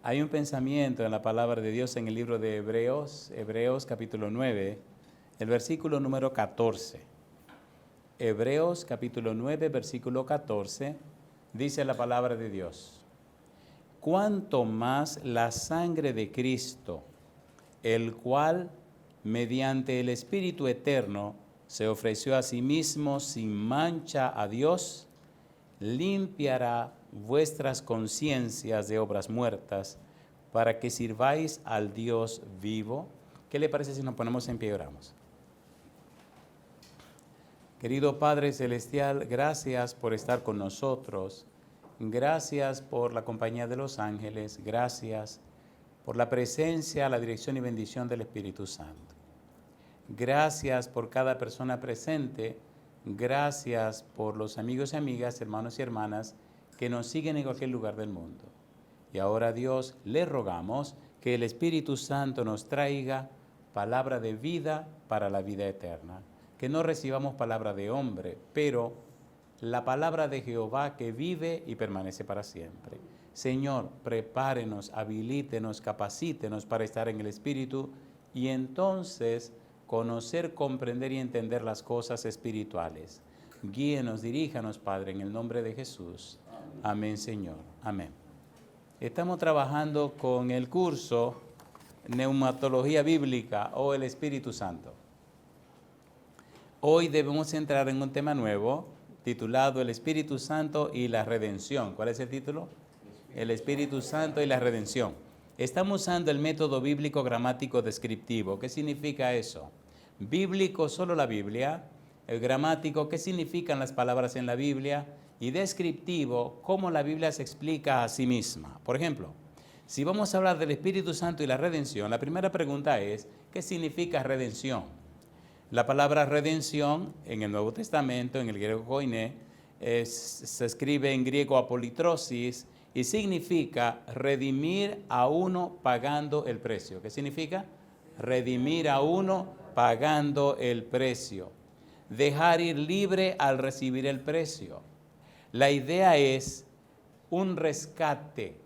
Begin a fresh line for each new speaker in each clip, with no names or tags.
Hay un pensamiento en la palabra de Dios en el libro de Hebreos, Hebreos capítulo 9, el versículo número 14. Hebreos capítulo 9, versículo 14, dice la palabra de Dios: cuanto más la sangre de Cristo, el cual, mediante el Espíritu Eterno, se ofreció a sí mismo sin mancha a Dios, limpiará vuestras conciencias de obras muertas, para que sirváis al Dios vivo. ¿Qué le parece si nos ponemos en pie y oramos? Querido Padre Celestial, gracias por estar con nosotros. Gracias por la compañía de los ángeles. Gracias por la presencia, la dirección y bendición del Espíritu Santo. Gracias por cada persona presente. Gracias por los amigos y amigas, hermanos y hermanas que nos siguen en cualquier lugar del mundo. Y ahora, Dios, le rogamos que el Espíritu Santo nos traiga palabra de vida para la vida eterna. Que no recibamos palabra de hombre, pero la palabra de Jehová que vive y permanece para siempre. Señor, prepárenos, habilítenos, capacítenos para estar en el Espíritu y entonces conocer, comprender y entender las cosas espirituales. Guíenos, diríjanos, Padre, en el nombre de Jesús. Amén, Señor. Amén. Estamos trabajando con el curso Neumatología Bíblica o el Espíritu Santo. Hoy debemos entrar en un tema nuevo titulado El Espíritu Santo y la Redención. ¿Cuál es el título? El Espíritu Santo y la Redención. Estamos usando el método bíblico gramático descriptivo. ¿Qué significa eso? Bíblico, solo la Biblia. El gramático, ¿qué significan las palabras en la Biblia? Y descriptivo, cómo la Biblia se explica a sí misma. Por ejemplo, si vamos a hablar del Espíritu Santo y la redención, la primera pregunta es, ¿qué significa redención? La palabra redención en el Nuevo Testamento, en el griego koiné, se escribe en griego apolitrosis y significa redimir a uno pagando el precio. ¿Qué significa? Redimir a uno pagando el precio. Dejar ir libre al recibir el precio. La idea es un rescate.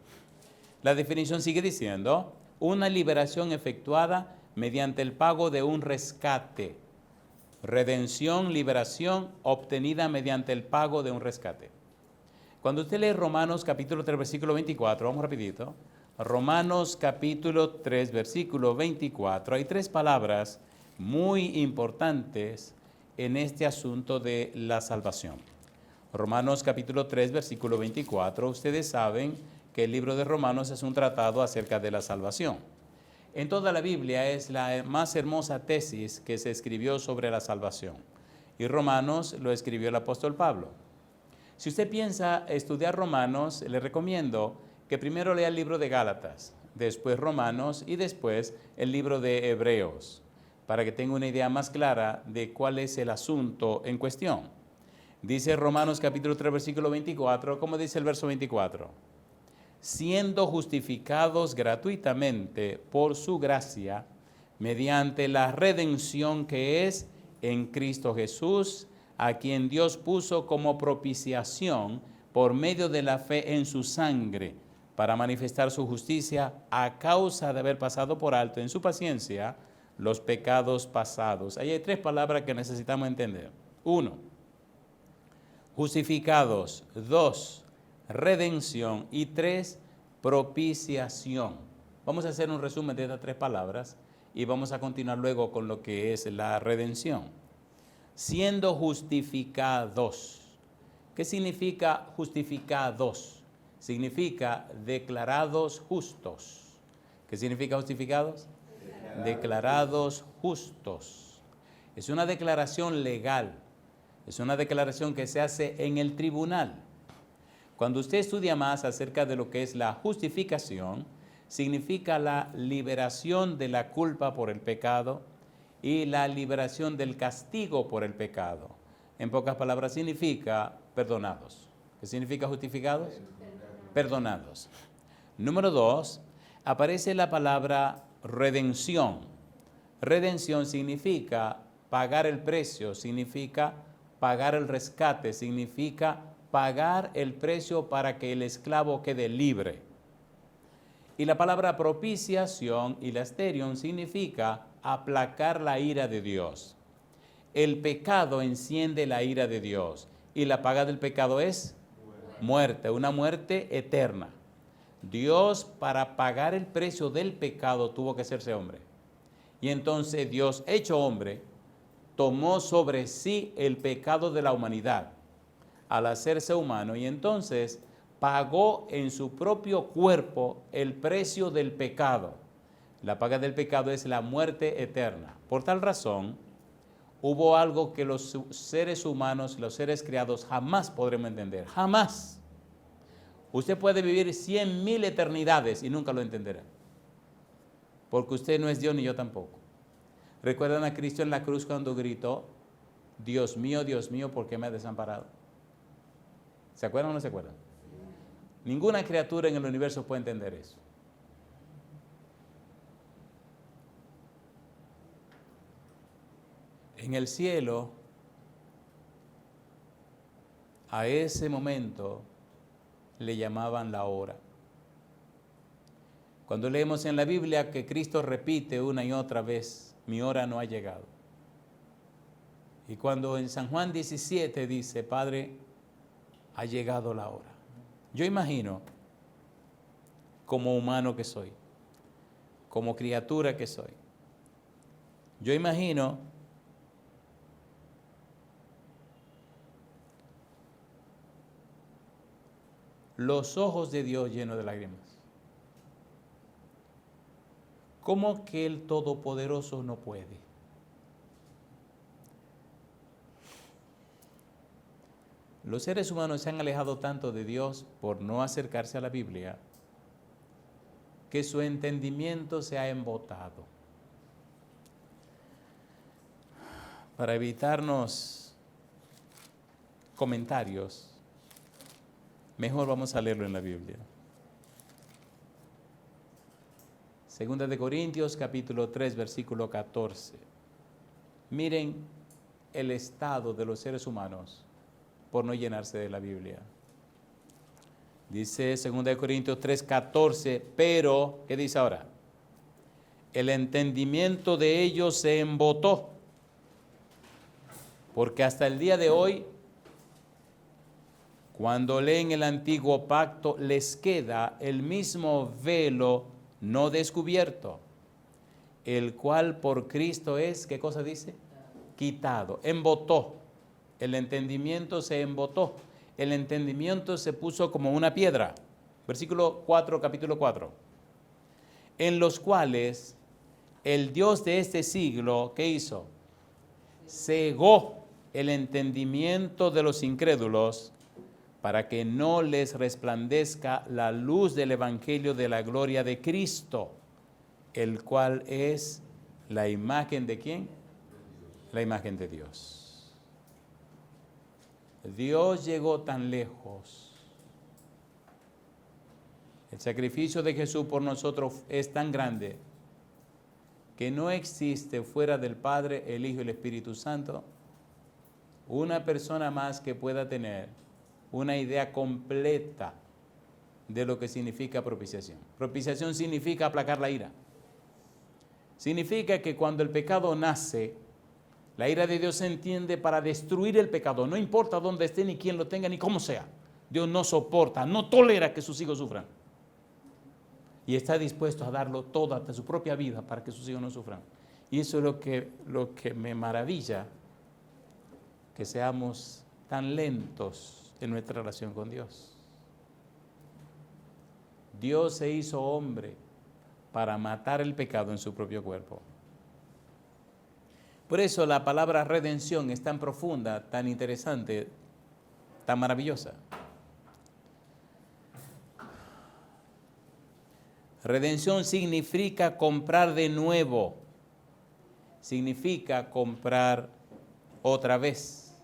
La definición sigue diciendo, una liberación efectuada mediante el pago de un rescate. Redención, liberación obtenida mediante el pago de un rescate. Cuando usted lee Romanos capítulo 3, versículo 24, vamos rapidito. Romanos capítulo 3, versículo 24, hay tres palabras muy importantes en este asunto de la salvación. Romanos capítulo 3, versículo 24, ustedes saben que el libro de Romanos es un tratado acerca de la salvación. En toda la Biblia es la más hermosa tesis que se escribió sobre la salvación. Y Romanos lo escribió el apóstol Pablo. Si usted piensa estudiar Romanos, le recomiendo que primero lea el libro de Gálatas, después Romanos y después el libro de Hebreos, para que tenga una idea más clara de cuál es el asunto en cuestión. Dice Romanos capítulo 3, versículo 24, ¿cómo dice el verso 24? Siendo justificados gratuitamente por su gracia, mediante la redención que es en Cristo Jesús, a quien Dios puso como propiciación por medio de la fe en su sangre, para manifestar su justicia a causa de haber pasado por alto en su paciencia los pecados pasados. Ahí hay tres palabras que necesitamos entender. 1, justificados. 2, redención. Y 3, propiciación. Vamos a hacer un resumen de estas tres palabras y vamos a continuar luego con lo que es la redención. Siendo justificados. ¿Qué significa justificados? Significa declarados justos. ¿Qué significa justificados? Declarados justos. Es una declaración legal. Es una declaración que se hace en el tribunal. Cuando usted estudia más acerca de lo que es la justificación, significa la liberación de la culpa por el pecado y la liberación del castigo por el pecado. En pocas palabras, significa perdonados. ¿Qué significa justificados? Perdonados. Número 2, aparece la palabra redención. Redención significa pagar el precio, significa pagar el rescate, significa pagar el precio para que el esclavo quede libre. Y la palabra propiciación, hilasterion, significa aplacar la ira de Dios. El pecado enciende la ira de Dios y la paga del pecado es muerte, una muerte eterna. Dios, para pagar el precio del pecado, tuvo que hacerse hombre. Y entonces Dios, hecho hombre, tomó sobre sí el pecado de la humanidad al hacerse humano y entonces pagó en su propio cuerpo el precio del pecado. La paga del pecado es la muerte eterna. Por tal razón, hubo algo que los seres humanos, los seres creados, jamás podremos entender. Jamás. Usted puede vivir 100.000 eternidades y nunca lo entenderá. Porque usted no es Dios ni yo tampoco. ¿Recuerdan a Cristo en la cruz cuando gritó, Dios mío, ¿por qué me has desamparado? ¿Se acuerdan o no se acuerdan? Ninguna criatura en el universo puede entender eso. En el cielo, a ese momento le llamaban la hora. Cuando leemos en la Biblia que Cristo repite una y otra vez, mi hora no ha llegado. Y cuando en San Juan 17 dice, Padre, ha llegado la hora. Yo imagino, como humano que soy, como criatura que soy, yo imagino los ojos de Dios llenos de lágrimas. ¿Cómo que el Todopoderoso no puede? Los seres humanos se han alejado tanto de Dios por no acercarse a la Biblia que su entendimiento se ha embotado. Para evitarnos comentarios, mejor vamos a leerlo en la Biblia. Segunda de Corintios, capítulo 3, versículo 14. Miren el estado de los seres humanos por no llenarse de la Biblia. Dice 2 Corintios 3, 14, pero, ¿qué dice ahora? El entendimiento de ellos se embotó, porque hasta el día de hoy, cuando leen el antiguo pacto, les queda el mismo velo no descubierto, el cual por Cristo es, ¿qué cosa dice? Quitado, embotó. El entendimiento se embotó. El entendimiento se puso como una piedra. Versículo 4, capítulo 4. En los cuales el Dios de este siglo, ¿qué hizo? Cegó el entendimiento de los incrédulos para que no les resplandezca la luz del evangelio de la gloria de Cristo, el cual es la imagen de ¿quién? La imagen de Dios. Dios llegó tan lejos. El sacrificio de Jesús por nosotros es tan grande que no existe fuera del Padre, el Hijo y el Espíritu Santo una persona más que pueda tener una idea completa de lo que significa propiciación. Propiciación significa aplacar la ira. Significa que cuando el pecado nace, la ira de Dios se entiende para destruir el pecado, no importa dónde esté, ni quién lo tenga, ni cómo sea. Dios no soporta, no tolera que sus hijos sufran. Y está dispuesto a darlo todo, hasta su propia vida, para que sus hijos no sufran. Y eso es lo que me maravilla, que seamos tan lentos en nuestra relación con Dios. Dios se hizo hombre para matar el pecado en su propio cuerpo. Por eso la palabra redención es tan profunda, tan interesante, tan maravillosa. Redención significa comprar de nuevo, significa comprar otra vez,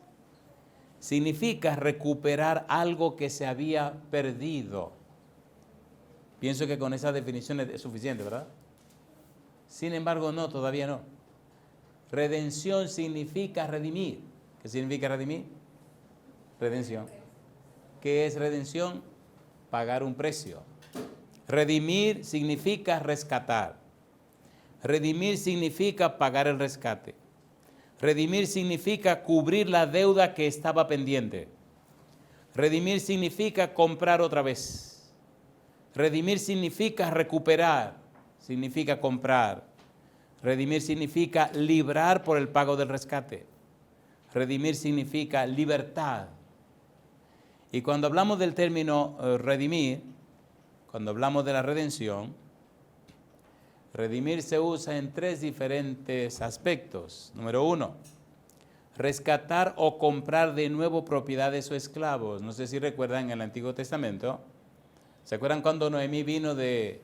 significa recuperar algo que se había perdido. Pienso que con esa definición es suficiente, ¿verdad? Sin embargo, no, todavía no. Redención significa redimir. ¿Qué significa redimir? Redención. ¿Qué es redención? Pagar un precio. Redimir significa rescatar. Redimir significa pagar el rescate. Redimir significa cubrir la deuda que estaba pendiente. Redimir significa comprar otra vez. Redimir significa recuperar, significa comprar. Redimir significa librar por el pago del rescate. Redimir significa libertad. Y cuando hablamos del término redimir, cuando hablamos de la redención, redimir se usa en 3 diferentes aspectos. Número 1, rescatar o comprar de nuevo propiedades o esclavos. No sé si recuerdan en el Antiguo Testamento. ¿Se acuerdan cuando Noemí vino de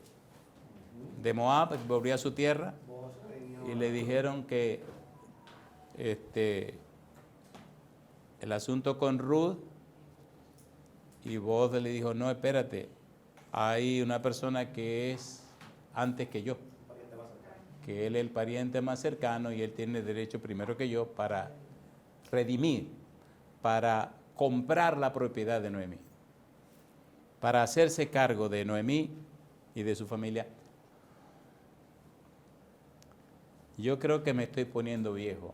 Moab, volvió a su tierra? Y le dijeron que el asunto con Ruth, y Boaz le dijo, no, espérate, hay una persona que es antes que yo, que él es el pariente más cercano y él tiene derecho primero que yo para redimir, para comprar la propiedad de Noemí, para hacerse cargo de Noemí y de su familia. Yo creo que me estoy poniendo viejo,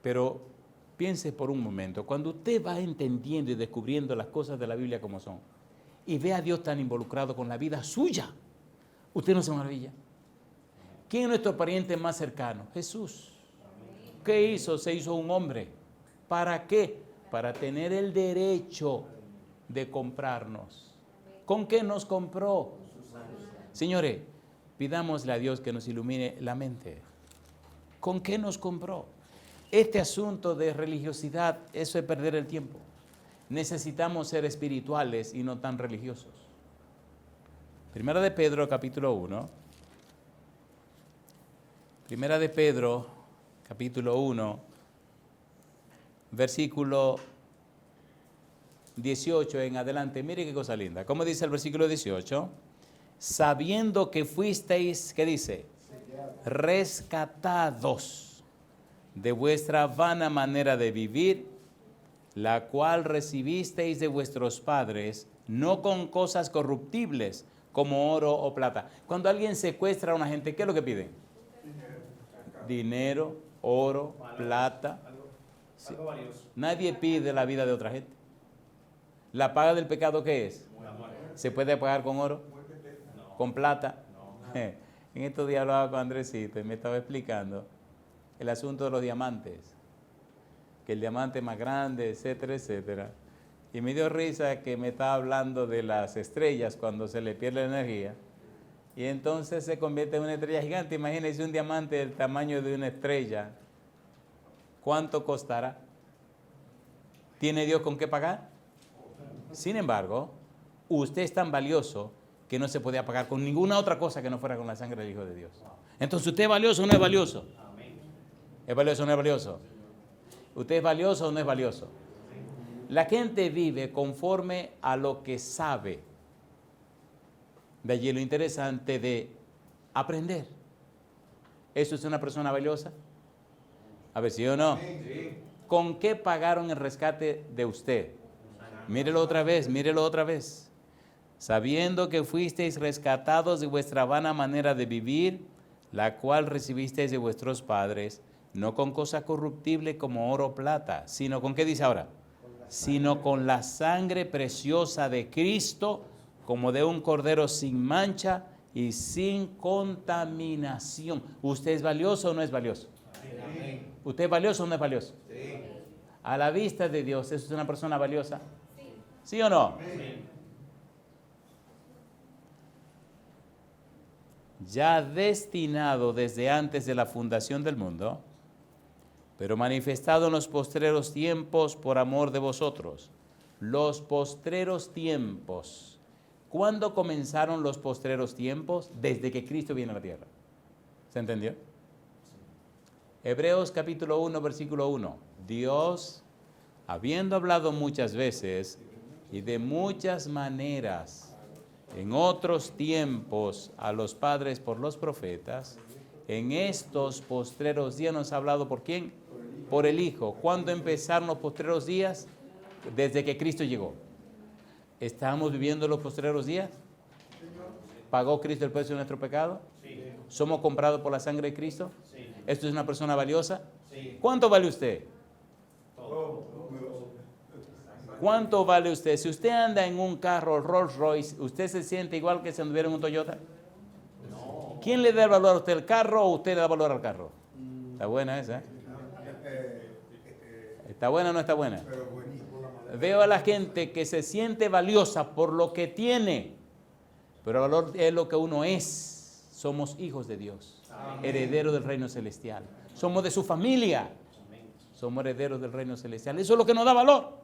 pero piense por un momento, cuando usted va entendiendo y descubriendo las cosas de la Biblia como son, y ve a Dios tan involucrado con la vida suya, usted no se maravilla. ¿Quién es nuestro pariente más cercano? Jesús. ¿Qué hizo? Se hizo un hombre. ¿Para qué? Para tener el derecho de comprarnos. ¿Con qué nos compró? Señores, pidámosle a Dios que nos ilumine la mente. ¿Con qué nos compró? Este asunto de religiosidad, eso es perder el tiempo. Necesitamos ser espirituales y no tan religiosos. Primera de Pedro, capítulo 1. Primera de Pedro, capítulo 1, versículo 18 en adelante. Mire qué cosa linda. ¿Cómo dice el versículo 18? Sabiendo que fuisteis, ¿qué dice? Rescatados de vuestra vana manera de vivir, la cual recibisteis de vuestros padres, no con cosas corruptibles, como oro o plata. Cuando alguien secuestra a una gente, ¿qué es lo que piden? Dinero, oro, plata. Sí. Nadie pide la vida de otra gente. ¿La paga del pecado qué es? ¿Se puede pagar con oro? ¿Con plata? En estos días hablaba con Andresito y me estaba explicando el asunto de los diamantes, que el diamante es más grande, etcétera, etcétera. Y me dio risa que me estaba hablando de las estrellas cuando se le pierde la energía y entonces se convierte en una estrella gigante. Imagínense un diamante del tamaño de una estrella. ¿Cuánto costará? ¿Tiene Dios con qué pagar? Sin embargo, usted es tan valioso que no se podía pagar con ninguna otra cosa que no fuera con la sangre del Hijo de Dios. Entonces, ¿usted es valioso o no es valioso? ¿Es valioso o no es valioso? ¿Usted es valioso o no es valioso? La gente vive conforme a lo que sabe. De allí lo interesante de aprender. ¿Eso es una persona valiosa? A ver, ¿sí o no? ¿Con qué pagaron el rescate de usted? Mírelo otra vez, mírelo otra vez. Sabiendo que fuisteis rescatados de vuestra vana manera de vivir, la cual recibisteis de vuestros padres, no con cosa corruptible como oro o plata, sino con, ¿qué dice ahora? Sino con la sangre preciosa de Cristo, como de un cordero sin mancha y sin contaminación. ¿Usted es valioso o no es valioso? Amén. ¿Usted es valioso o no es valioso? Sí. A la vista de Dios, ¿es una persona valiosa? Sí. ¿Sí o no? Sí. Ya destinado desde antes de la fundación del mundo, pero manifestado en los postreros tiempos por amor de vosotros. Los postreros tiempos. ¿Cuándo comenzaron los postreros tiempos? Desde que Cristo viene a la tierra. ¿Se entendió? Hebreos capítulo 1, versículo 1. Dios, habiendo hablado muchas veces y de muchas maneras en otros tiempos a los padres por los profetas, en estos postreros días nos ha hablado ¿por quién? Por el Hijo. ¿Cuándo empezaron los postreros días? Desde que Cristo llegó. ¿Estamos viviendo los postreros días? ¿Pagó Cristo el precio de nuestro pecado?
Sí.
¿Somos comprados por la sangre de Cristo?
Sí.
¿Esto es una persona valiosa?
Sí.
¿Cuánto vale usted?
Todo.
¿Cuánto vale usted? Si usted anda en un carro Rolls Royce, ¿usted se siente igual que si anduviera en un Toyota?
No.
¿Quién le da el valor a usted, el carro, o usted le da valor al carro? Está buena esa, ¿eh? ¿Está buena o no está buena? Veo a la gente que se siente valiosa por lo que tiene, pero el valor es lo que uno es. Somos hijos de Dios, herederos del reino celestial. Somos de su familia, somos herederos del reino celestial. Eso es lo que nos da valor.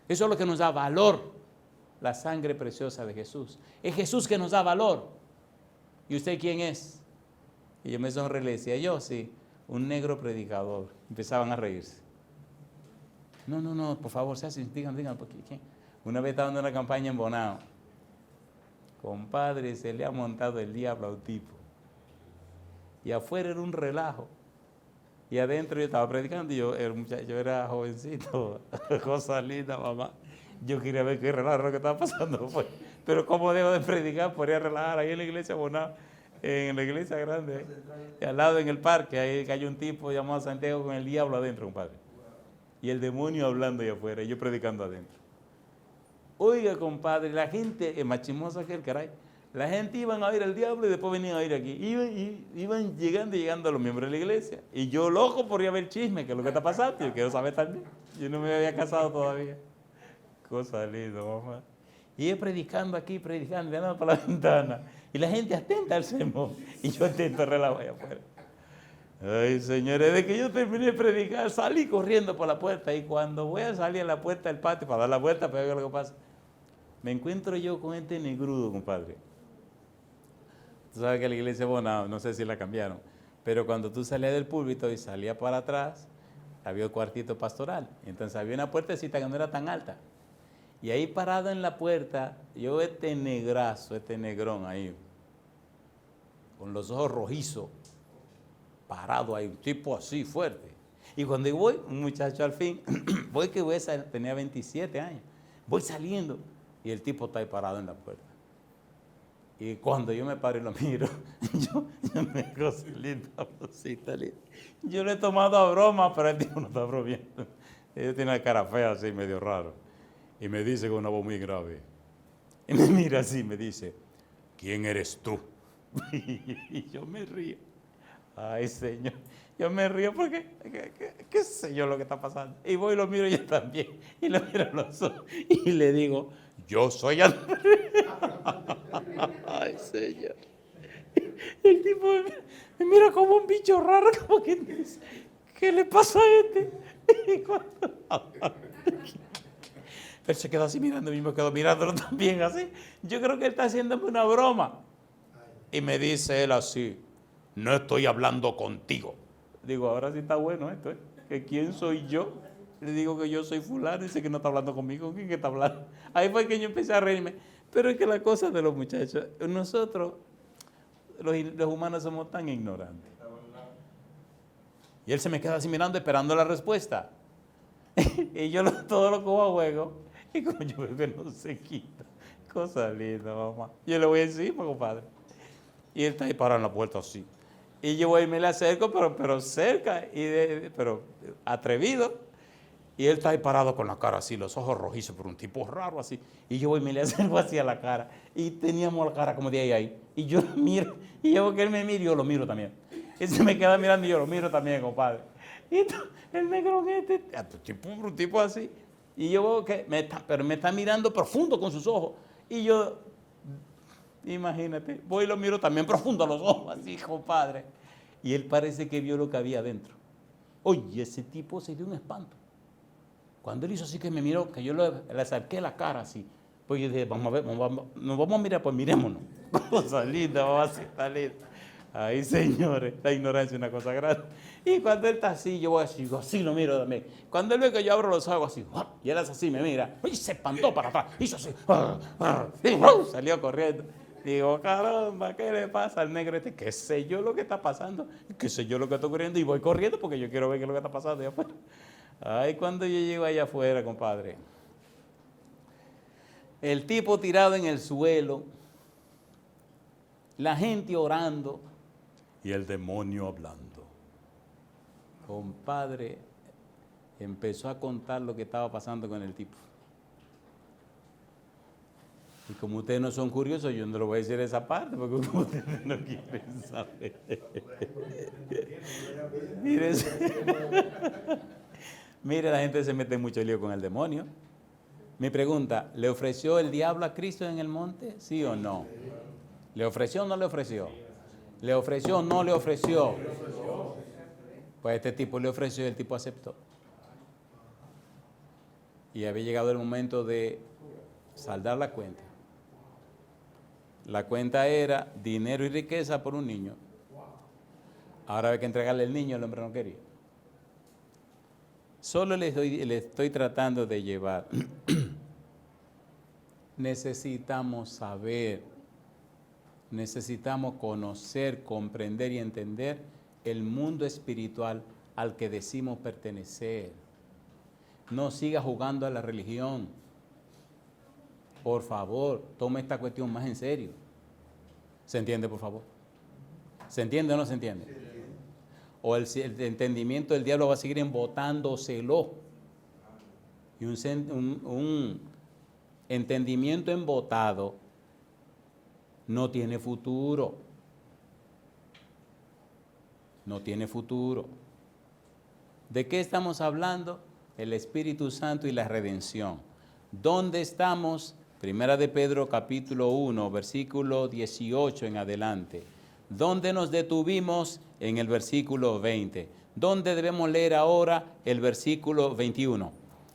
Eso es lo que nos da valor, la sangre preciosa de Jesús. Es Jesús que nos da valor. ¿Y usted quién es? Y yo me sonreí y le decía, yo sí, un negro predicador. Empezaban a reírse. No, por favor, díganme, ¿quién? Una vez estaba dando una campaña en Bonao. Compadre, se le ha montado el diablo a un tipo. Y afuera era un relajo. Y adentro yo estaba predicando y yo era jovencito, cosa linda, mamá. Yo quería ver qué relajo era lo que estaba pasando. Pues. Pero cómo debo de predicar, podría relajar ahí en la iglesia Bonao, en la iglesia grande, y al lado en el parque, ahí cayó un tipo llamado Santiago con el diablo adentro, compadre. Y el demonio hablando ahí afuera, y yo predicando adentro. Oiga, compadre, la gente, es más chismosa que el caray. La gente iban a oír al diablo y después venían a oír aquí. Iban llegando a los miembros de la iglesia. Y yo loco por ir a ver chisme, que es lo que está pasando. Yo quiero saber también. Yo no me había casado todavía. Cosa linda, mamá. Y yo predicando aquí, mirando para la ventana. Y la gente atenta al sermón. Y yo atento a relajo allá afuera. Ay, señores, de que yo terminé de predicar, salí corriendo por la puerta. Y cuando voy a salir a la puerta del patio para dar la vuelta para ver lo que pasa, me encuentro yo con este negrudo, compadre. Tú sabes que la iglesia Bonao, no sé si la cambiaron, pero cuando tú salías del púlpito y salías para atrás, había un cuartito pastoral. Entonces había una puertecita que no era tan alta. Y ahí parado en la puerta, yo este negrazo, este negrón ahí, con los ojos rojizos, parado ahí, un tipo así fuerte. Y cuando voy, un muchacho al fin, tenía 27 años, voy saliendo y el tipo está ahí parado en la puerta. Y cuando yo me paro y lo miro, yo me gozo linda, cosita linda. Yo le he tomado a broma, pero el tipo no está bromeando. Él tiene una cara fea así, medio raro. Y me dice con una voz muy grave. Y me mira así, me dice, ¿quién eres tú? Y yo me río. Ay, Señor. Yo me río porque, ¿qué sé yo lo que está pasando? Y voy y lo miro yo también. Y lo miro a los ojos. Y le digo, yo soy Andrés. Ay, Señor. El tipo me mira como un bicho raro, como que dice, ¿qué le pasa a este? Él se quedó así mirando, y me quedo mirándolo también así. Yo creo que él está haciéndome una broma. Y me dice él así, no estoy hablando contigo. Digo, ahora sí está bueno esto, ¿eh? ¿Que quién soy yo? Le digo que yo soy fulano, dice que no está hablando conmigo, ¿quién que está hablando? Ahí fue que yo empecé a reírme. Pero es que la cosa de los muchachos, nosotros, los humanos somos tan ignorantes. Y él se me queda así mirando, esperando la respuesta. Y yo todo lo cojo a juego. Y como yo veo que no se quita. Cosa linda, mamá. Yo le voy encima, compadre. Y él está ahí parado en la puerta así. Y yo voy y me le acerco, pero cerca, pero atrevido. Y él está ahí parado con la cara así, los ojos rojizos, pero un tipo raro así. Y yo voy y me le acerco así a la cara. Y teníamos la cara como de ahí. Y yo lo miro. Y yo que él me mira, yo lo miro también. Él se me queda mirando y yo lo miro también, compadre. Y el negro un tipo así. Y yo veo que me está mirando profundo con sus ojos. Y yo, imagínate, voy y lo miro también profundo a los ojos, así, compadre. Y él parece que vio lo que había adentro. Oye, ese tipo se dio un espanto. Cuando él hizo así que me miró, que yo le acerqué la cara así. Pues yo dije, vamos a ver, nos vamos a mirar, pues mirémonos. Cosa linda, vamos a estar linda. Ay, señores, la ignorancia es una cosa grande. Y cuando él está así, yo voy así lo miro también. Cuando él ve que yo abro los ojos así, y él hace así, me mira, y se espantó para atrás, hizo así, y salió corriendo. Digo, caramba, ¿qué le pasa al negro este? ¿Qué sé yo lo que está pasando? ¿Qué sé yo lo que está ocurriendo? Y voy corriendo porque yo quiero ver qué es lo que está pasando allá afuera. Ay, cuando yo llego allá afuera, compadre. El tipo tirado en el suelo, la gente orando y el demonio hablando. Compadre, empezó a contar lo que estaba pasando con el tipo. Y como ustedes no son curiosos, yo no lo voy a decir esa parte, porque como ustedes no quieren saber. Mire, la gente se mete mucho lío con el demonio. Mi pregunta, ¿le ofreció el diablo a Cristo en el monte? ¿Sí o no? ¿Le ofreció o no le ofreció? ¿Le ofreció o no le ofreció? Pues este tipo le ofreció y el tipo aceptó. Y había llegado el momento de saldar la cuenta. La cuenta era dinero y riqueza por un niño. Ahora había que entregarle el niño, el hombre no quería. Solo le estoy tratando de llevar. Necesitamos saber, necesitamos conocer, comprender y entender el mundo espiritual al que decimos pertenecer. No siga jugando a la religión. Por favor, tome esta cuestión más en serio. ¿Se entiende, por favor? ¿Se entiende o no se entiende? O el entendimiento del diablo va a seguir embotándoselo. Y un entendimiento embotado no tiene futuro. No tiene futuro. ¿De qué estamos hablando? El Espíritu Santo y la redención. ¿Dónde estamos? Primera de Pedro capítulo 1, versículo 18 en adelante. ¿Dónde nos detuvimos? En el versículo 20. ¿Dónde debemos leer ahora? El versículo 21.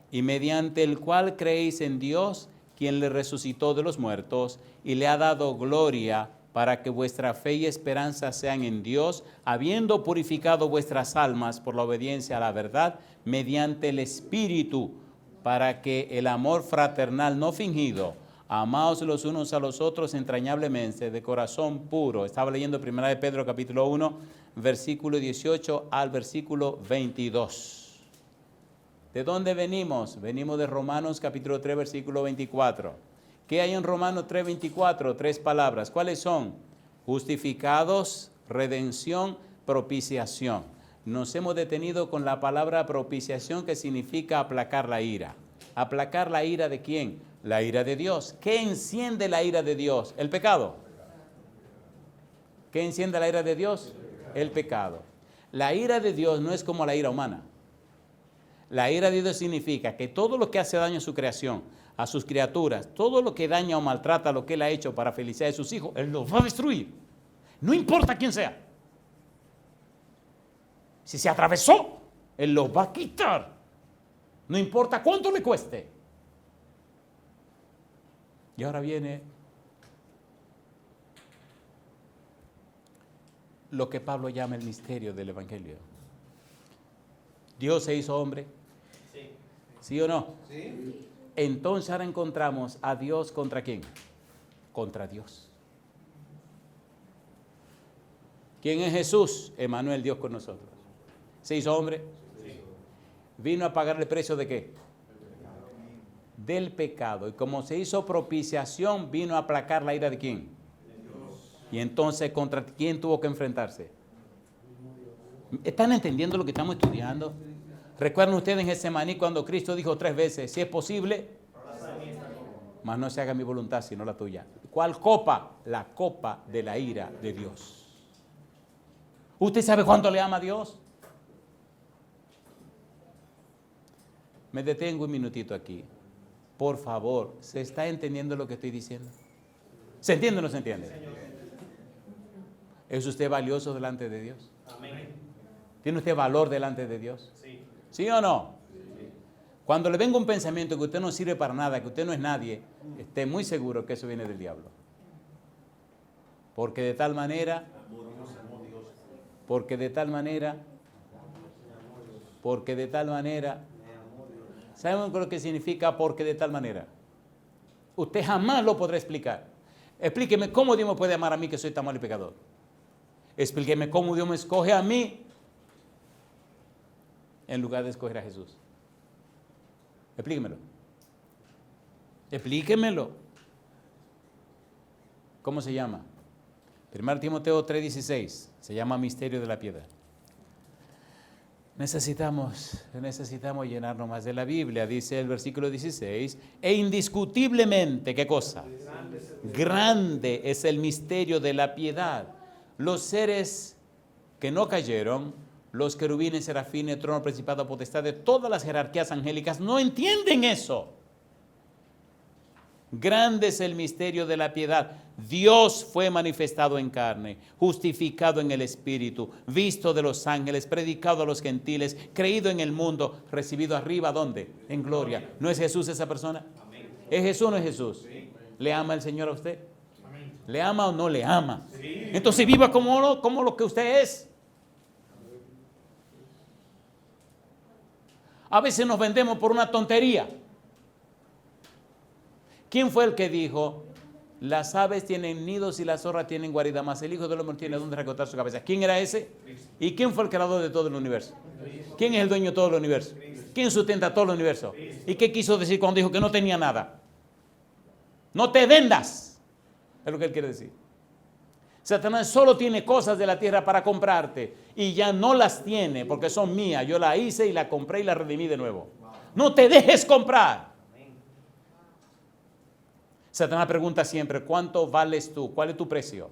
Y mediante el cual creéis en Dios, quien le resucitó de los muertos y le ha dado gloria, para que vuestra fe y esperanza sean en Dios, habiendo purificado vuestras almas por la obediencia a la verdad, mediante el Espíritu, para que el amor fraternal no fingido, amaos los unos a los otros entrañablemente, de corazón puro. Estaba leyendo 1 de Pedro capítulo 1, versículo 18 al versículo 22. ¿De dónde venimos? Venimos de Romanos capítulo 3, versículo 24. ¿Qué hay en Romanos 3, 24? 3 palabras. ¿Cuáles son? Justificados, redención, propiciación. Nos hemos detenido con la palabra propiciación, que significa aplacar la ira. ¿Aplacar la ira de quién? La ira de Dios. ¿Qué enciende la ira de Dios? El pecado. ¿Qué enciende la ira de Dios? El pecado. La ira de Dios no es como la ira humana. La ira de Dios significa que todo lo que hace daño a su creación, a sus criaturas, todo lo que daña o maltrata lo que Él ha hecho para felicidad de sus hijos, Él los va a destruir. No importa quién sea. Si se atravesó, Él los va a quitar. No importa cuánto le cueste. Y ahora viene lo que Pablo llama el misterio del Evangelio. Dios se hizo hombre.
Sí.
¿Sí o no?
Sí.
Entonces ahora encontramos a Dios contra quién. Contra Dios. ¿Quién es Jesús? Emmanuel, Dios con nosotros. ¿Se hizo hombre?
Sí.
¿Vino a pagar el precio de qué? Del pecado. Y como se hizo propiciación, vino a aplacar la ira de quién. Y entonces, ¿contra quién tuvo que enfrentarse? ¿Están entendiendo lo que estamos estudiando? ¿Recuerdan ustedes en Getsemaní cuando Cristo dijo 3 veces, si es posible, mas no se haga mi voluntad sino la tuya? ¿Cuál copa? La copa de la ira de Dios. ¿Usted sabe cuánto le ama a Dios? Me detengo un minutito aquí. Por favor, ¿se está entendiendo lo que estoy diciendo? ¿Se entiende o no se entiende? ¿Es usted valioso delante de Dios?
Amén.
¿Tiene usted valor delante de Dios?
Sí.
¿Sí o no? Sí. Cuando le venga un pensamiento que usted no sirve para nada, que usted no es nadie, esté muy seguro que eso viene del diablo. Porque de tal manera, ¿saben lo que significa porque de tal manera? Usted jamás lo podrá explicar. Explíqueme cómo Dios me puede amar a mí que soy tan mal y pecador. Explíqueme cómo Dios me escoge a mí en lugar de escoger a Jesús. Explíquemelo. Explíquemelo. ¿Cómo se llama? 1 Timoteo 3:16. Se llama misterio de la piedad. Necesitamos llenarnos más de la Biblia, dice el versículo 16, e indiscutiblemente, ¿qué cosa? Grande es el misterio de la piedad. Los seres que no cayeron, los querubines, serafines, trono, principado, potestad, de todas las jerarquías angélicas, no entienden eso. Grande es el misterio de la piedad. Dios fue manifestado en carne, justificado en el Espíritu, visto de los ángeles, predicado a los gentiles, creído en el mundo, recibido arriba, ¿dónde? En gloria. ¿No es Jesús esa persona?
Amén.
¿Es Jesús o no es Jesús?
Sí.
¿Le ama el Señor a usted?
Amén.
¿Le ama o no le ama?
Sí.
Entonces viva como lo que usted es. A veces nos vendemos por una tontería. ¿Quién fue el que dijo, las aves tienen nidos y las zorras tienen guarida, mas el Hijo del Hombre tiene donde recostar su cabeza? ¿Quién era ese? ¿Y quién fue el creador de todo el universo? ¿Quién es el dueño de todo el universo? ¿Quién sustenta todo el universo? ¿Y qué quiso decir cuando dijo que no tenía nada? No te vendas, es lo que él quiere decir. Satanás solo tiene cosas de la tierra para comprarte y ya no las tiene porque son mías. Yo las hice y las compré y las redimí de nuevo. No te dejes comprar. Satanás pregunta siempre, ¿cuánto vales tú? ¿Cuál es tu precio?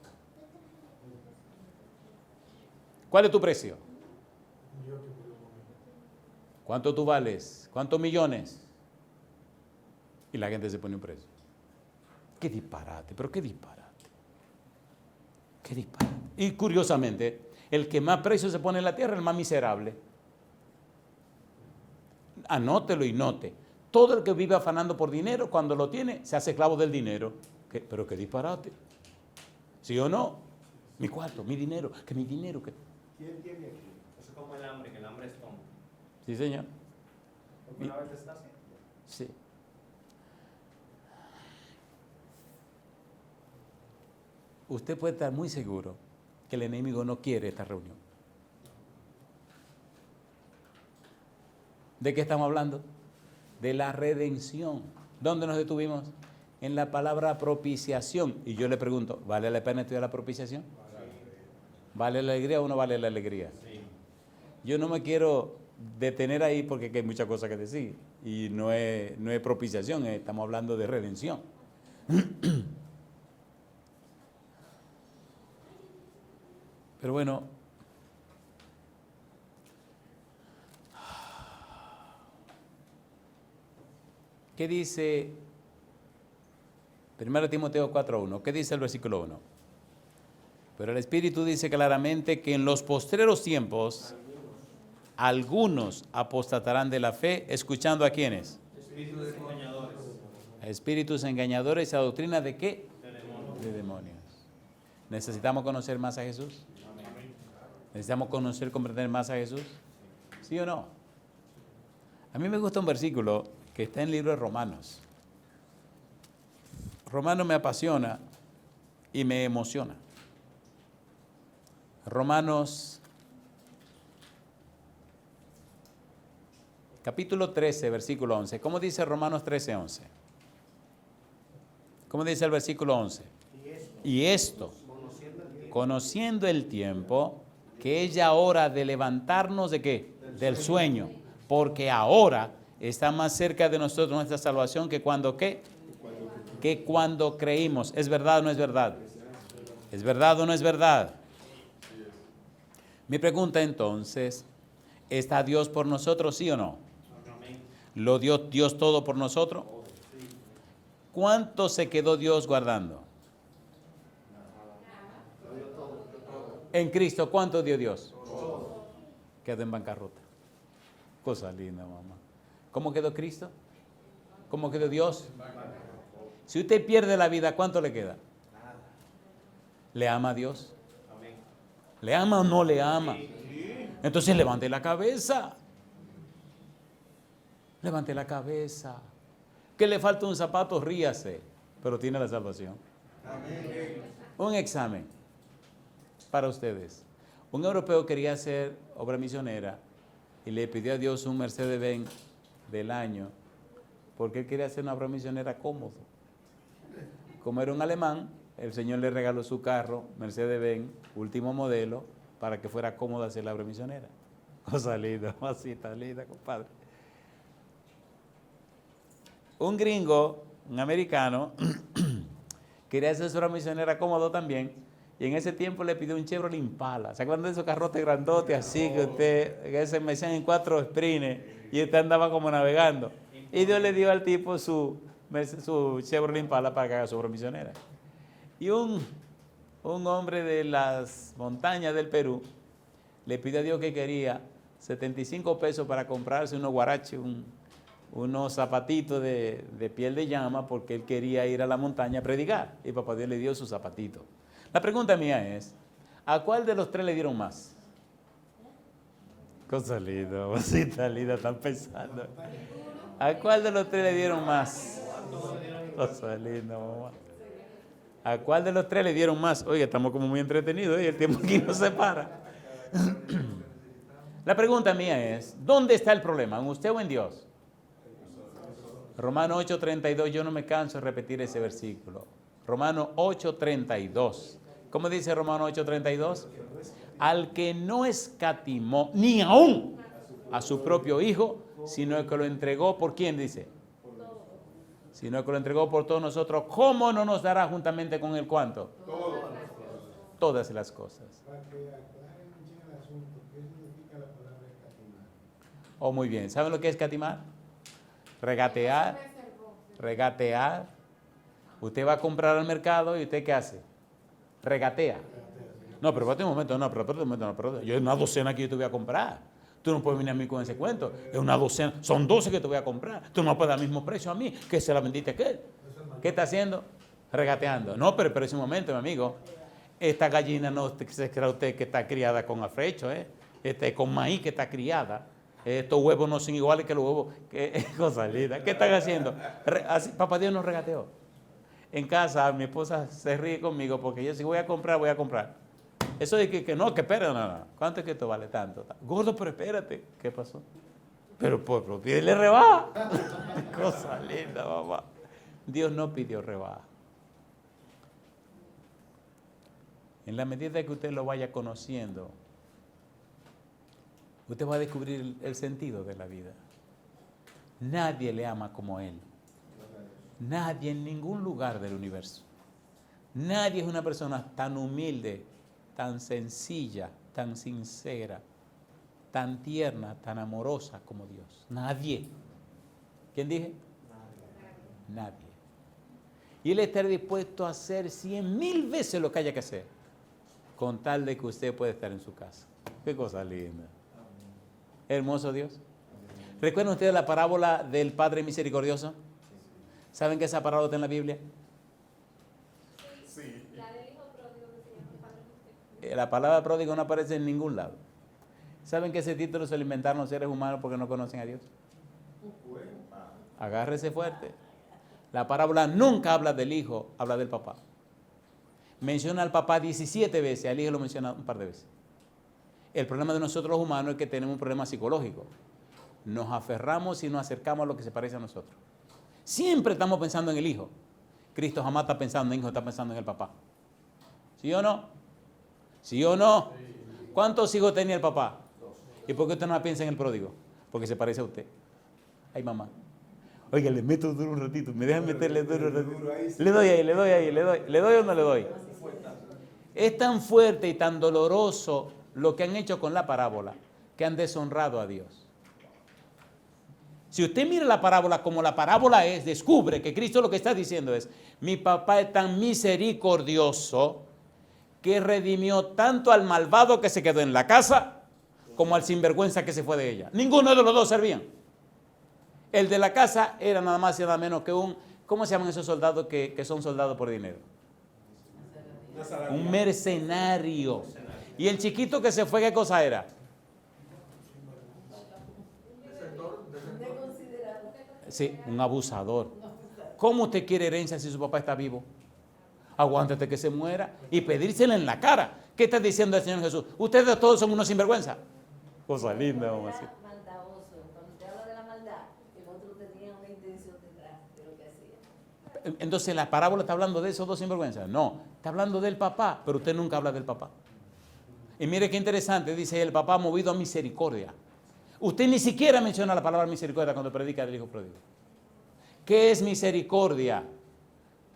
¿Cuál es tu precio? ¿Cuánto tú vales? ¿Cuántos millones? Y la gente se pone un precio. Qué disparate, pero qué disparate. Qué disparate. Y curiosamente, el que más precio se pone en la tierra es el más miserable. Anótelo y note. Todo el que vive afanando por dinero, cuando lo tiene, se hace esclavo del dinero. Pero qué disparate. ¿Sí o no? Mi cuarto, mi dinero, que mi dinero. Que...
¿Quién tiene aquí? Eso es como el hambre, que el hambre es tonto.
Sí, señor.
Porque una vez te está haciendo.
Sí. Usted puede estar muy seguro que el enemigo no quiere esta reunión. ¿De qué estamos hablando? De la redención. ¿Dónde nos detuvimos? En la palabra propiciación. Y yo le pregunto, ¿vale la pena estudiar la propiciación? ¿Vale la alegría o no vale la alegría?
Sí.
Yo no me quiero detener ahí porque hay muchas cosas que decir. Y no es propiciación, estamos hablando de redención. Pero bueno, ¿qué dice 1 Timoteo 4:1? ¿Qué dice el versículo 1? Pero el Espíritu dice claramente que en los postreros tiempos algunos apostatarán de la fe, escuchando a quiénes.
Espíritus engañadores.
A espíritus engañadores, a doctrina de qué?
De demonios.
De demonios. ¿Necesitamos conocer más a Jesús? ¿Necesitamos conocer, comprender más a Jesús? ¿Sí o no? A mí me gusta un versículo que está en el libro de Romanos. Romanos me apasiona y me emociona. Romanos, capítulo 13, versículo 11. ¿Cómo dice Romanos 13, 11? ¿Cómo dice el versículo 11? Y esto, conociendo el tiempo, que es ya hora de levantarnos ¿de qué? Del sueño. Porque ahora está más cerca de nosotros nuestra salvación que cuando ¿qué? Que cuando creímos. ¿Es verdad o no es verdad? ¿Es verdad o no es verdad? Mi pregunta entonces, ¿está Dios por nosotros, sí o no? ¿Lo dio Dios todo por nosotros? ¿Cuánto se quedó Dios guardando? En Cristo, ¿cuánto dio Dios? Quedó en bancarrota. Cosa linda, mamá. ¿Cómo quedó Cristo? ¿Cómo quedó Dios? Si usted pierde la vida, ¿cuánto le queda? ¿Le ama a Dios? ¿Le ama o no le ama? Entonces levante la cabeza. Levante la cabeza. Que le falta un zapato, ríase, pero tiene la salvación. Un examen para ustedes. Un europeo quería hacer obra misionera y le pidió a Dios un Mercedes-Benz del año porque él quería hacer una obra misionera cómodo. Como era un alemán, el Señor le regaló su carro, Mercedes-Benz, último modelo, para que fuera cómodo hacer la obra misionera. Cosa linda, masita linda, compadre. Un gringo, un americano, quería hacer su obra misionera cómodo también, y en ese tiempo le pidió un Chevrolet Impala. ¿Se acuerdan de esos carrotes grandotes así que usted, que se mecían en 4 sprints y usted andaba como navegando? Y Dios le dio al tipo su Chevrolet Impala para que haga su obra misionera. Y un hombre de las montañas del Perú le pidió a Dios que quería 75 pesos para comprarse unos guaraches, unos zapatitos de piel de llama, porque él quería ir a la montaña a predicar. Y papá Dios le dio sus zapatitos. La pregunta mía es, ¿a cuál de los 3 le dieron más? Cosa linda, cosita linda, están pensando. ¿A cuál de los 3 le dieron más? Cosa linda, mamá. ¿A cuál de los 3 le dieron más? Oye, estamos como muy entretenidos, y el tiempo aquí no se para. La pregunta mía es, ¿dónde está el problema? ¿En usted o en Dios? Romanos 8:32, yo no me canso de repetir ese versículo. Romanos 8:32. ¿Cómo dice Romanos 8:32? Al que no escatimó ni aún a su propio Hijo, sino que lo entregó, ¿por quién dice? Sino que lo entregó por todos nosotros, ¿cómo no nos dará juntamente con él cuánto? Todas las cosas.
Para que aclaren mucho el asunto, ¿qué significa la palabra escatimar?
Oh, muy bien. ¿Saben lo que es escatimar? Regatear. Regatear. Usted va a comprar al mercado y ¿usted qué hace? Regatea. No, pero espérate un momento, yo es una docena que yo te voy a comprar. Tú no puedes venir a mí con ese cuento. Es una docena, son 12 que te voy a comprar. Tú no me puedes dar el mismo precio a mí, que se la vendiste a aquel. ¿Qué está haciendo? Regateando. No, pero es un momento, mi amigo. Esta gallina no se crea usted que está criada con afrecho, con maíz que está criada. Estos huevos no son iguales que los huevos. ¿Qué cosa linda? ¿Qué están haciendo? Así, papá Dios nos regateó. En casa mi esposa se ríe conmigo porque yo si voy a comprar, voy a comprar. Eso de que no, que espera, no. ¿Cuánto es que esto vale tanto? Gordo, pero espérate. ¿Qué pasó? Pero pídele rebaja. Cosa linda, mamá. Dios no pidió rebaja. En la medida que usted lo vaya conociendo, usted va a descubrir el sentido de la vida. Nadie le ama como Él. Nadie en ningún lugar del universo. Nadie es una persona tan humilde, tan sencilla, tan sincera, tan tierna, tan amorosa como Dios. Nadie. ¿Quién dije? Nadie. Y Él está dispuesto a hacer 100,000 veces lo que haya que hacer, con tal de que usted pueda estar en su casa. Qué cosa linda. Hermoso Dios. ¿Recuerdan ustedes la parábola del Padre Misericordioso? ¿Saben que esa parábola está en la Biblia?
Sí. La del hijo pródigo que se llama el Padre Misericordioso.
La palabra pródigo no aparece en ningún lado. ¿Saben que ese título se lo inventaron los seres humanos porque no conocen a Dios? Agárrese fuerte. La parábola nunca habla del hijo, habla del papá. Menciona al papá 17 veces, al hijo lo menciona un par de veces. El problema de nosotros los humanos es que tenemos un problema psicológico. Nos aferramos y nos acercamos a lo que se parece a nosotros. Siempre estamos pensando en el hijo. Cristo jamás está pensando en el hijo, está pensando en el papá. ¿Sí o no? ¿Sí o no? ¿Cuántos hijos tenía el papá? ¿Y por qué usted no piensa en el pródigo? Porque se parece a usted. Ay, mamá. Oiga, le meto duro un ratito. ¿Me dejan meterle duro un ratito? Le doy ahí. ¿Le doy o no le doy? Es tan fuerte y tan doloroso lo que han hecho con la parábola que han deshonrado a Dios. Si usted mira la parábola como la parábola es, descubre que Cristo lo que está diciendo es, mi papá es tan misericordioso que redimió tanto al malvado que se quedó en la casa como al sinvergüenza que se fue de ella. Ninguno de los dos servían. El de la casa era nada más y nada menos que ¿cómo se llaman esos soldados que son soldados por dinero? Un mercenario. Y el chiquito que se fue, ¿qué cosa era? Sí, un abusador. ¿Cómo usted quiere herencia si su papá está vivo? Aguántate que se muera y pedírsela en la cara. ¿Qué está diciendo el Señor Jesús? Ustedes todos son unos sinvergüenza. Cosa linda, vamos a decir.
Maldadoso. Cuando usted habla de la maldad, el otro tenía una intención de
Entonces, ¿la parábola está hablando de esos dos sinvergüenzas? No, está hablando del papá, pero usted nunca habla del papá. Y mire qué interesante, dice el papá movido a misericordia. Usted ni siquiera menciona la palabra misericordia cuando predica del hijo pródigo. ¿Qué es misericordia?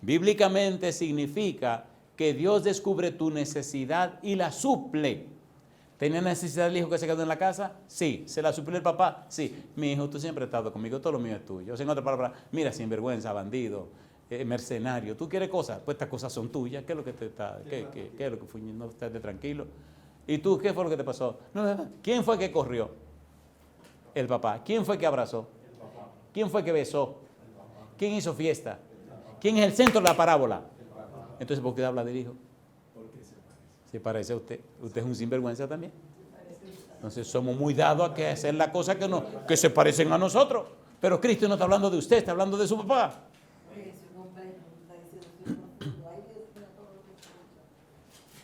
Bíblicamente significa que Dios descubre tu necesidad y la suple. ¿Tenía necesidad el hijo que se quedó en la casa? Sí. ¿Se la suplió el papá? Sí. Mi hijo, tú siempre has estado conmigo, todo lo mío es tuyo. O sea, en otras palabras, mira, sinvergüenza, bandido, mercenario, ¿tú quieres cosas? Pues estas cosas son tuyas. ¿Qué es lo que te está? ¿Qué es lo que fue? No estás tranquilo. ¿Y tú qué fue lo que te pasó? No, ¿quién fue que corrió? El papá. ¿Quién fue que abrazó?
El papá.
¿Quién fue que besó?
El papá.
¿Quién hizo fiesta?
El papá.
¿Quién es el centro de la parábola?
El papá.
Entonces, ¿por qué habla del hijo?
Porque se parece.
Se parece a usted. Usted es un sinvergüenza también. Entonces somos muy dados a que hacer las cosas que se parecen a nosotros. Pero Cristo no está hablando de usted, está hablando de su papá.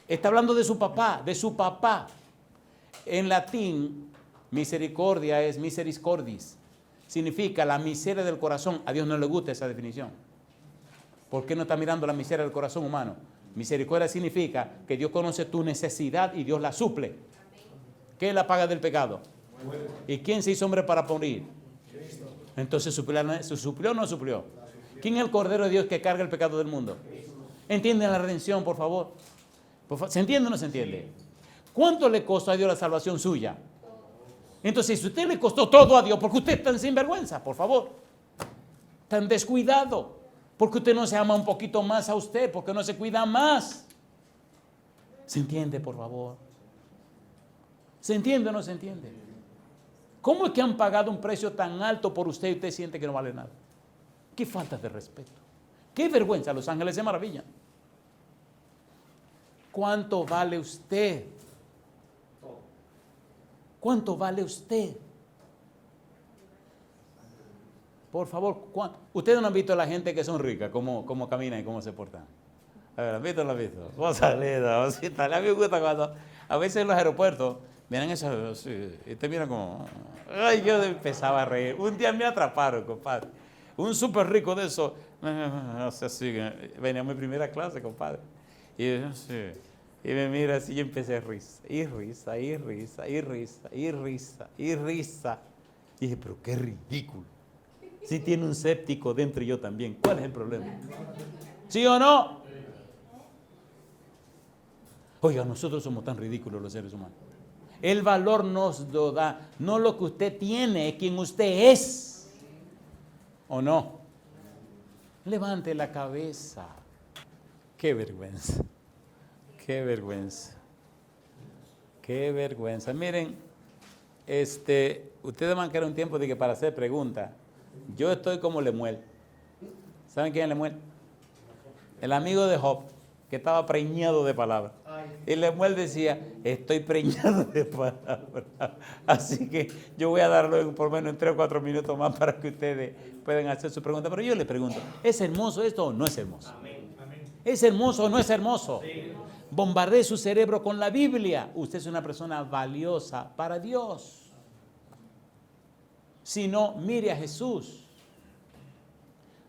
Está hablando de su papá, de su papá. En latín, misericordia es miseris cordis. Significa la miseria del corazón. A Dios no le gusta esa definición. ¿Por qué no está mirando la miseria del corazón humano? Misericordia significa que Dios conoce tu necesidad y Dios la suple. ¿Qué es la paga del pecado? ¿Y quién se hizo hombre para morir? Entonces, ¿suplió o no suplió? ¿Quién es el Cordero de Dios que carga el pecado del mundo? ¿Entienden la redención, por favor? ¿Se entiende o no se entiende? ¿Cuánto le costó a Dios la salvación suya? Entonces, si usted le costó todo a Dios, porque usted es tan sinvergüenza, por favor, tan descuidado, porque usted no se ama un poquito más a usted, porque no se cuida más. ¿Se entiende, por favor? ¿Se entiende o no se entiende? ¿Cómo es que han pagado un precio tan alto por usted y usted siente que no vale nada? Qué falta de respeto. Qué vergüenza, los ángeles se maravillan. ¿Cuánto vale usted? ¿Cuánto vale usted? Por favor, ustedes no han visto a la gente que son ricas, cómo caminan y cómo se portan. A ver, ¿han visto o no han visto? Vos a mí me gusta cuando a veces en los aeropuertos miran eso sí, y te miran como, ay, yo empezaba a reír. Un día me atraparon, compadre. Un súper rico de eso, no sé, así, venía a mi primera clase, compadre. Y yo, sí, y me mira así y yo empecé a risa, y risa, y risa, y risa, y risa, y risa. Y dije, pero qué ridículo. Si tiene un séptico dentro y yo también, ¿cuál es el problema? ¿Sí o no? Oiga, nosotros somos tan ridículos los seres humanos. El valor nos lo da, no lo que usted tiene, es quien usted es. ¿O no? Levante la cabeza. Qué vergüenza. Qué vergüenza. Qué vergüenza. Miren, ustedes van a querer un tiempo de que para hacer preguntas. Yo estoy como Lemuel. ¿Saben quién es Lemuel? El amigo de Job, que estaba preñado de palabras. Y Lemuel decía, estoy preñado de palabras. Así que yo voy a darlo por lo menos en 3 o 4 minutos más para que ustedes puedan hacer su pregunta. Pero yo les pregunto, ¿es hermoso esto o no es hermoso? ¿Es hermoso o no es hermoso? Bombardee su cerebro con la Biblia. Usted es una persona valiosa para Dios. Si no, mire a Jesús.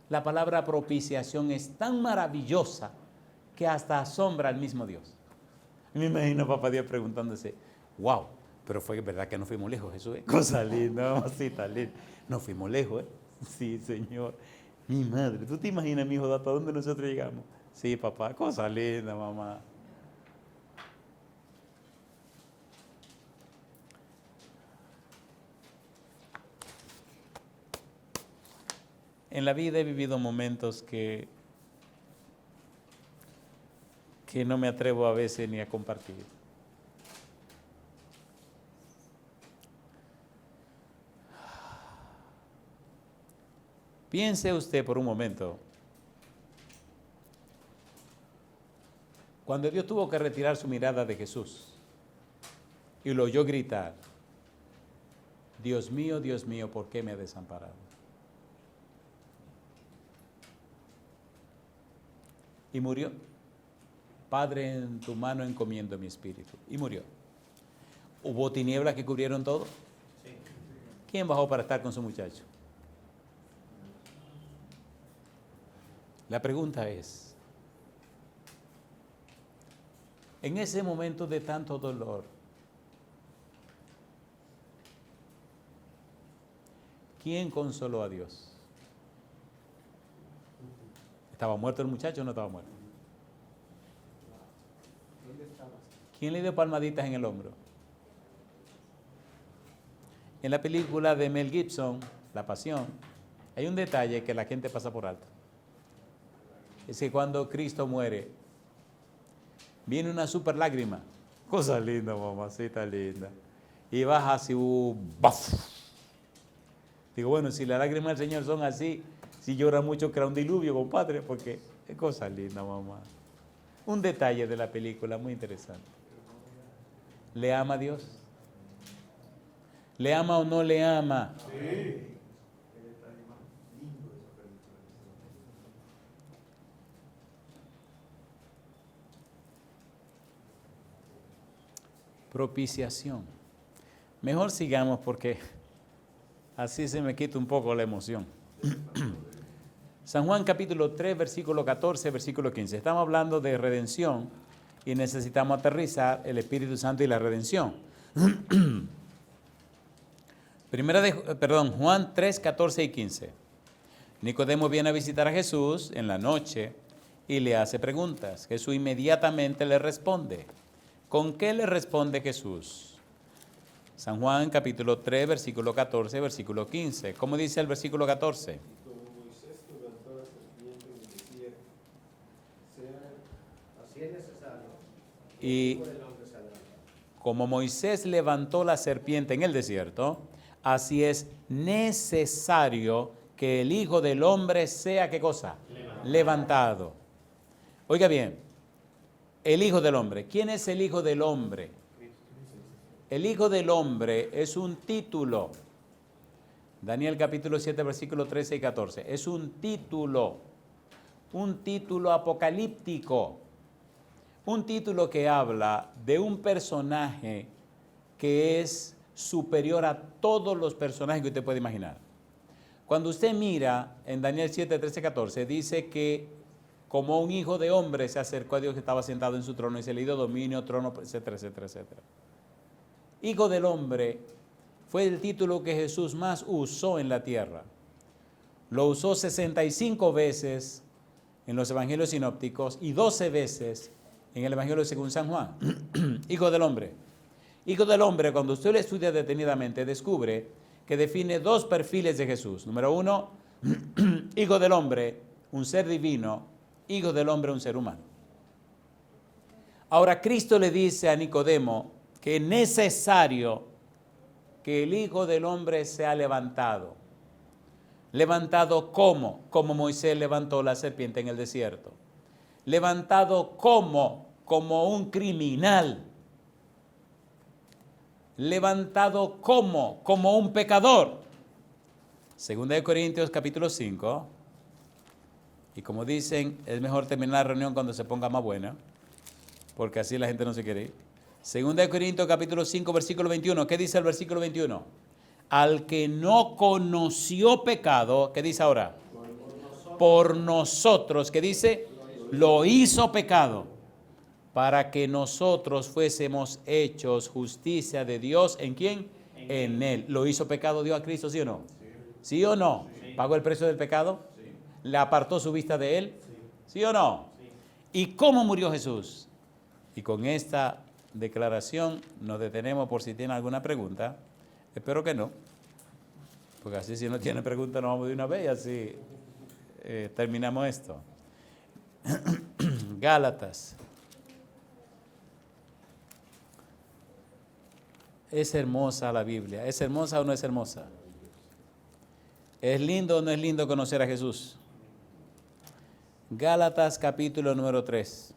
La palabra propiciación es tan maravillosa que hasta asombra al mismo Dios. Me imagino a papá Dios preguntándose, wow, pero fue verdad que no fuimos lejos, Jesús. Cosa linda, mamacita linda. No fuimos lejos, ¿eh? Sí, Señor. Mi madre, ¿tú te imaginas, mi hijo, hasta dónde nosotros llegamos? Sí, papá, cosa linda, mamá. En la vida he vivido momentos que no me atrevo a veces ni a compartir. Piense usted por un momento, cuando Dios tuvo que retirar su mirada de Jesús y lo oyó gritar, Dios mío, ¿por qué me has desamparado? Y murió. Padre, en tu mano encomiendo mi espíritu. Y murió. ¿Hubo tinieblas que cubrieron todo?
Sí.
¿Quién bajó para estar con su muchacho? La pregunta es, en ese momento de tanto dolor, ¿quién consoló a Dios? ¿Estaba muerto el muchacho o no estaba muerto?
¿Dónde estabas?
¿Quién le dio palmaditas en el hombro? En la película de Mel Gibson, La Pasión, hay un detalle que la gente pasa por alto. Es que cuando Cristo muere, viene una super lágrima. Cosa linda, mamacita linda. Y baja así, ¡baf! Digo, bueno, si las lágrimas del Señor son así, si llora mucho, crea un diluvio, compadre, porque es cosa linda, mamá. Un detalle de la película muy interesante. ¿Le ama a Dios? ¿Le ama o no le ama?
Sí.
Propiciación. Mejor sigamos porque así se me quita un poco la emoción. San Juan capítulo 3, versículo 14, versículo 15. Estamos hablando de redención y necesitamos aterrizar el Espíritu Santo y la redención. Juan 3, 14 y 15. Nicodemo viene a visitar a Jesús en la noche y le hace preguntas. Jesús inmediatamente le responde. ¿Con qué le responde Jesús? San Juan capítulo 3, versículo 14, versículo 15. ¿Cómo dice el versículo 14?
Así es necesario.
Y como Moisés levantó la serpiente en el desierto, así es necesario que el Hijo del Hombre sea, ¿qué cosa? Levantado. Oiga bien, el Hijo del Hombre. ¿Quién es el Hijo del Hombre? El Hijo del Hombre es un título. Daniel capítulo 7, versículos 13 y 14. Es un título apocalíptico. Un título que habla de un personaje que es superior a todos los personajes que usted puede imaginar. Cuando usted mira en Daniel 7, 13, 14, dice que como un hijo de hombre se acercó a Dios que estaba sentado en su trono y se le dio dominio, trono, etcétera, etcétera, etcétera. Hijo del hombre fue el título que Jesús más usó en la tierra. Lo usó 65 veces en los evangelios sinópticos y 12 veces en el evangelio según San Juan. Hijo del hombre. Hijo del hombre, cuando usted lo estudia detenidamente, descubre que define dos perfiles de Jesús. Número uno, hijo del hombre, un ser divino. Hijo del hombre, un ser humano. Ahora Cristo le dice a Nicodemo que es necesario que el Hijo del Hombre sea levantado. ¿Levantado cómo? Como Moisés levantó la serpiente en el desierto. ¿Levantado cómo? Como un criminal. ¿Levantado cómo? Como un pecador. Segunda de Corintios capítulo 5. Y como dicen, es mejor terminar la reunión cuando se ponga más buena, porque así la gente no se quiere ir. Segunda de Corintios capítulo 5, versículo 21. ¿Qué dice el versículo 21? Al que no conoció pecado, ¿qué dice ahora? Por nosotros, ¿qué dice? Lo hizo pecado, para que nosotros fuésemos hechos justicia de Dios. ¿En quién? En Él. ¿Lo hizo pecado Dios a Cristo, sí o no? ¿Sí o no? ¿Pagó el precio del pecado? ¿Le apartó su vista de Él? ¿Sí o no? ¿Y cómo murió Jesús? Y con esta declaración nos detenemos por si tiene alguna pregunta. Espero que no, porque así si no tiene pregunta nos vamos de una vez y así terminamos esto. Gálatas. Es hermosa la Biblia. ¿Es hermosa o no es hermosa? ¿Es lindo o no es lindo conocer a Jesús? Gálatas capítulo número 3.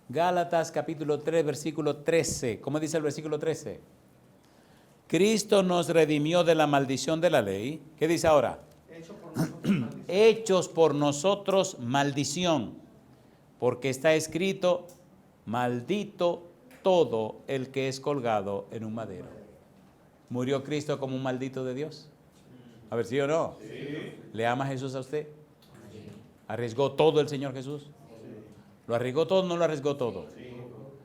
Gálatas capítulo 3, versículo 13. ¿Cómo dice el versículo 13? Cristo nos redimió de la maldición de la ley. ¿Qué dice ahora? Hechos por nosotros maldición, porque está escrito, maldito todo el que es colgado en un madero. ¿Murió Cristo como un maldito de Dios? A ver, ¿sí o no? Sí. ¿Le ama Jesús a usted? ¿Arriesgó todo el Señor Jesús? ¿Lo arriesgó todo o no lo arriesgó todo?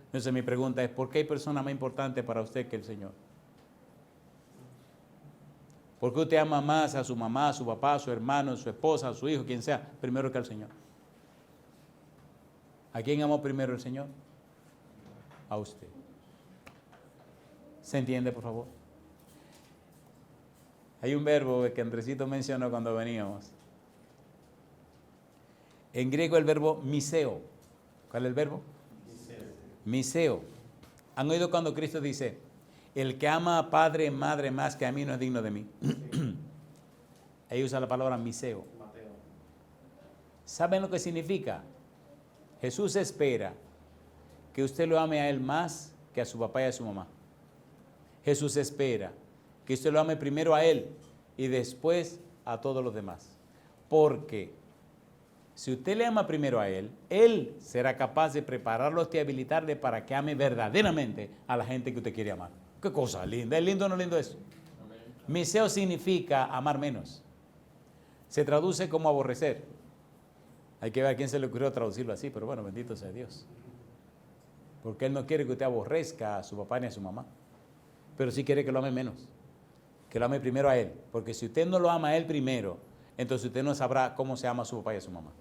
Entonces mi pregunta es, ¿por qué hay personas más importantes para usted que el Señor? ¿Por qué usted ama más a su mamá, a su papá, a su hermano, a su esposa, a su hijo, quien sea, primero que al Señor? ¿A quién amó primero el Señor? A usted. ¿Se entiende, por favor? Hay un verbo que Andresito mencionó cuando veníamos. En griego el verbo miseo. ¿Cuál es el verbo? Miseo. ¿Han oído cuando Cristo dice, el que ama a padre, madre más que a mí no es digno de mí? Ahí usa la palabra miseo. ¿Saben lo que significa? Jesús espera que usted lo ame a él más que a su papá y a su mamá. Jesús espera que usted lo ame primero a él y después a todos los demás. Porque si usted le ama primero a él, él será capaz de prepararlo y habilitarle para que ame verdaderamente a la gente que usted quiere amar. Qué cosa linda. ¿Es lindo o no lindo eso? Miseo significa amar menos. Se traduce como aborrecer. Hay que ver a quién se le ocurrió traducirlo así, pero bueno, bendito sea Dios. Porque él no quiere que usted aborrezca a su papá ni a su mamá. Pero sí quiere que lo ame menos. Que lo ame primero a él. Porque si usted no lo ama a él primero, entonces usted no sabrá cómo se ama a su papá y a su mamá.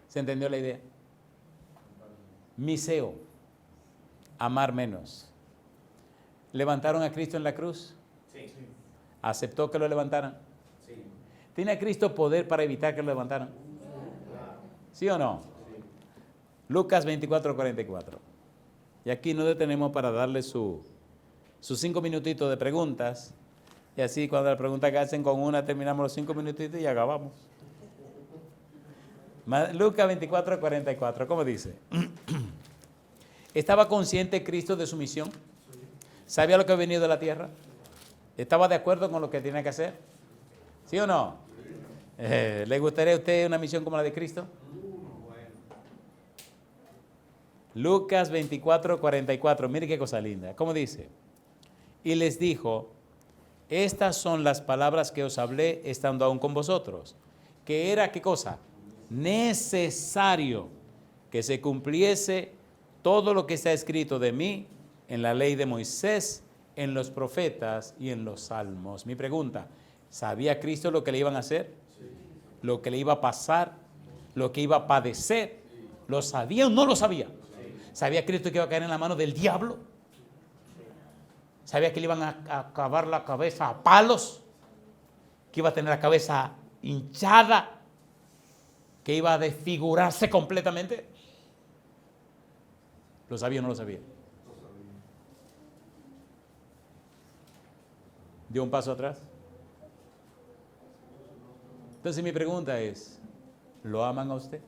¿Se entendió la idea? Miseo. Amar menos. ¿Levantaron a Cristo en la cruz?
Sí.
¿Aceptó que lo levantaran?
Sí.
¿Tiene Cristo poder para evitar que lo levantaran? ¿Sí o no?
Sí.
Lucas 24:44. Y aquí nos detenemos para darle sus 5 minutitos de preguntas. Y así cuando la pregunta que hacen con una terminamos los 5 minutitos y acabamos. Lucas 24:44, ¿cómo dice? ¿Estaba consciente Cristo de su misión? ¿Sabía lo que ha venido de la tierra? ¿Estaba de acuerdo con lo que tenía que hacer? ¿Sí o no? ¿Le gustaría a usted una misión como la de Cristo? Lucas 24:44, mire qué cosa linda. ¿Cómo dice? Y les dijo, estas son las palabras que os hablé estando aún con vosotros. Que era, ¿qué cosa? Necesario que se cumpliese todo lo que está escrito de mí en la ley de Moisés, en los profetas y en los salmos. Mi pregunta, ¿sabía Cristo lo que le iban a hacer? ¿Lo que le iba a pasar? ¿Lo que iba a padecer? ¿Lo sabía o no lo sabía? ¿Sabía Cristo que iba a caer en la mano del diablo? ¿Sabía que le iban a clavar la cabeza a palos? ¿Que iba a tener la cabeza hinchada? ¿Que iba a desfigurarse completamente? ¿Lo sabía o no lo sabía? ¿Dio un paso atrás? Entonces mi pregunta es, ¿lo aman a usted?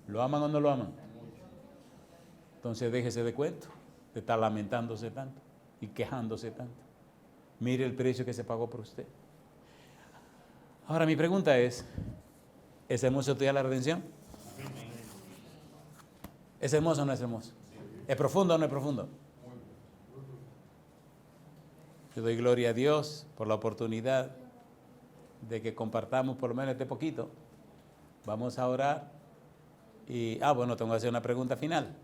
¿Lo aman o no lo aman? Entonces déjese de cuento, de estar lamentándose tanto y quejándose tanto. Mire el precio que se pagó por usted. Ahora mi pregunta es hermoso estudiar la redención? ¿Es hermoso o no es hermoso? ¿Es profundo o no es profundo? Yo doy gloria a Dios por la oportunidad de que compartamos por lo menos este poquito. Vamos a orar y, bueno, tengo que hacer una pregunta final.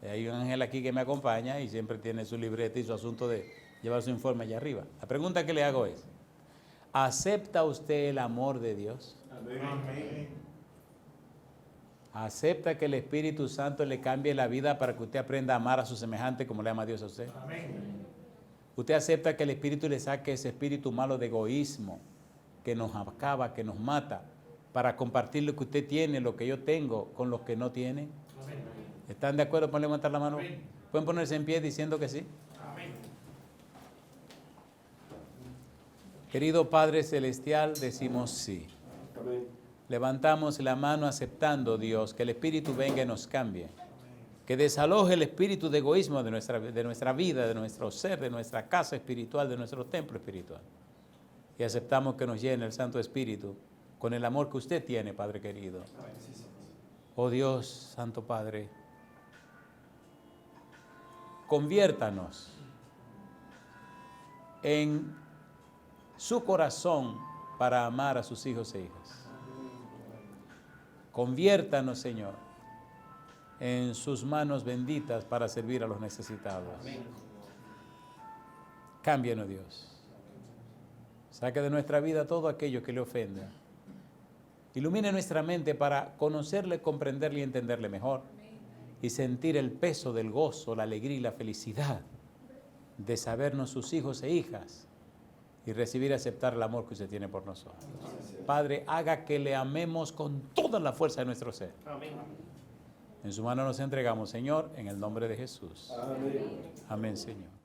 Hay un ángel aquí que me acompaña y siempre tiene su libreta y su asunto de llevar su informe allá arriba. La pregunta que le hago es, ¿acepta usted el amor de Dios?
Amén.
¿Acepta que el Espíritu Santo le cambie la vida para que usted aprenda a amar a su semejante como le ama a Dios a usted?
Amén.
¿Usted acepta que el Espíritu le saque ese espíritu malo de egoísmo que nos acaba, que nos mata, para compartir lo que usted tiene, lo que yo tengo, con los que no tienen?
Amén.
¿Están de acuerdo? ¿Pueden levantar la mano?
Amén.
¿Pueden ponerse en pie diciendo que sí?
Amén.
Querido Padre Celestial, decimos sí.
Amén.
Levantamos la mano aceptando, Dios, que el Espíritu venga y nos cambie. Que desaloje el espíritu de egoísmo de nuestra vida, de nuestro ser, de nuestra casa espiritual, de nuestro templo espiritual. Y aceptamos que nos llene el Santo Espíritu con el amor que usted tiene, Padre querido. Oh Dios, Santo Padre, conviértanos en su corazón para amar a sus hijos e hijas. Conviértanos, Señor, en sus manos benditas para servir a los necesitados. Cámbianos, Dios. Saque de nuestra vida todo aquello que le ofenda. Ilumine nuestra mente para conocerle, comprenderle y entenderle mejor. Y sentir el peso del gozo, la alegría y la felicidad de sabernos sus hijos e hijas y recibir y aceptar el amor que usted tiene por nosotros. Padre, haga que le amemos con toda la fuerza de nuestro ser. En su mano nos entregamos, Señor, en el nombre de Jesús. Amén, Señor.